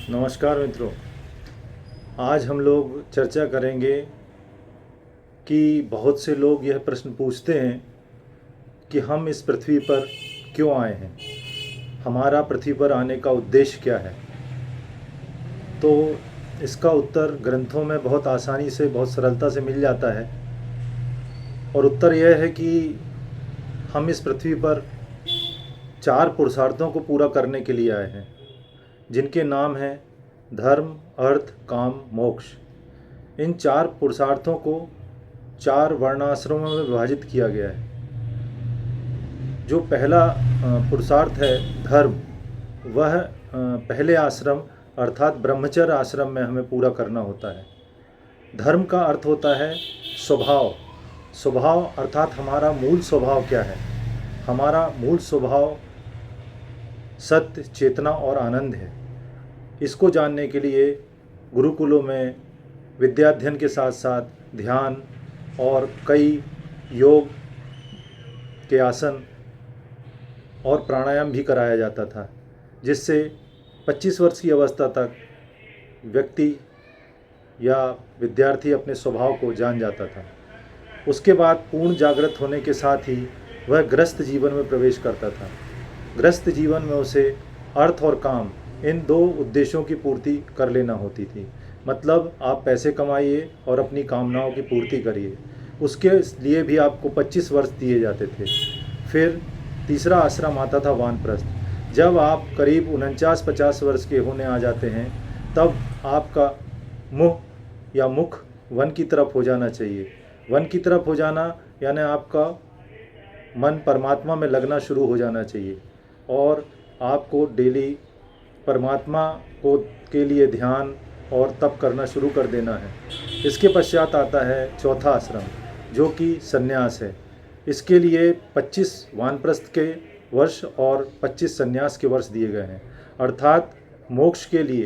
नमस्कार मित्रों। आज हम लोग चर्चा करेंगे कि बहुत से लोग यह प्रश्न पूछते हैं कि हम इस पृथ्वी पर क्यों आए हैं, हमारा पृथ्वी पर आने का उद्देश्य क्या है। तो इसका उत्तर ग्रंथों में बहुत आसानी से, बहुत सरलता से मिल जाता है। और उत्तर यह है कि हम इस पृथ्वी पर 4 पुरुषार्थों को पूरा करने के लिए आए हैं, जिनके नाम हैं धर्म, अर्थ, काम, मोक्ष। इन 4 पुरुषार्थों को 4 वर्णाश्रमों में विभाजित किया गया है। जो पहला पुरुषार्थ है धर्म, वह पहले आश्रम अर्थात ब्रह्मचर्य आश्रम में हमें पूरा करना होता है। धर्म का अर्थ होता है स्वभाव। स्वभाव अर्थात हमारा मूल स्वभाव क्या है। हमारा मूल स्वभाव सत्य, चेतना और आनंद है। इसको जानने के लिए गुरुकुलों में विद्याध्ययन के साथ साथ ध्यान और कई योग के आसन और प्राणायाम भी कराया जाता था, जिससे 25 वर्ष की अवस्था तक व्यक्ति या विद्यार्थी अपने स्वभाव को जान जाता था। उसके बाद पूर्ण जागृत होने के साथ ही वह गृहस्थ जीवन में प्रवेश करता था। गृहस्थ जीवन में उसे अर्थ और काम, इन 2 उद्देश्यों की पूर्ति कर लेना होती थी। मतलब आप पैसे कमाइए और अपनी कामनाओं की पूर्ति करिए। उसके लिए भी आपको 25 वर्ष दिए जाते थे। फिर तीसरा आश्रम आता था वानप्रस्थ। जब आप करीब 49-50 वर्ष के होने आ जाते हैं, तब आपका मुँह या मुख वन की तरफ हो जाना चाहिए। वन की तरफ हो जाना यानी आपका मन परमात्मा में लगना शुरू हो जाना चाहिए और आपको डेली परमात्मा को के लिए ध्यान और तप करना शुरू कर देना है। इसके पश्चात आता है चौथा आश्रम, जो कि सन्यास है। इसके लिए 25 वानप्रस्थ के वर्ष और 25 सन्यास के वर्ष दिए गए हैं, अर्थात मोक्ष के लिए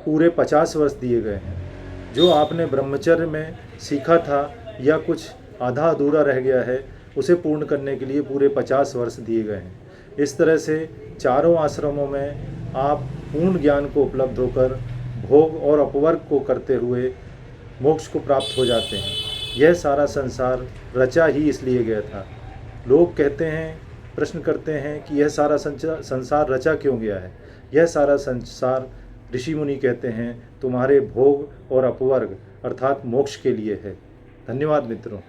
पूरे 50 वर्ष दिए गए हैं। जो आपने ब्रह्मचर्य में सीखा था या कुछ आधा अधूरा रह गया है, उसे पूर्ण करने के लिए पूरे 50 वर्ष दिए गए हैं। इस तरह से चारों आश्रमों में आप पूर्ण ज्ञान को उपलब्ध होकर भोग और अपवर्ग को करते हुए मोक्ष को प्राप्त हो जाते हैं। यह सारा संसार रचा ही इसलिए गया था। लोग कहते हैं, प्रश्न करते हैं कि यह सारा संसार रचा क्यों गया है। यह सारा संसार, ऋषि मुनि कहते हैं, तुम्हारे भोग और अपवर्ग अर्थात मोक्ष के लिए है। धन्यवाद मित्रों।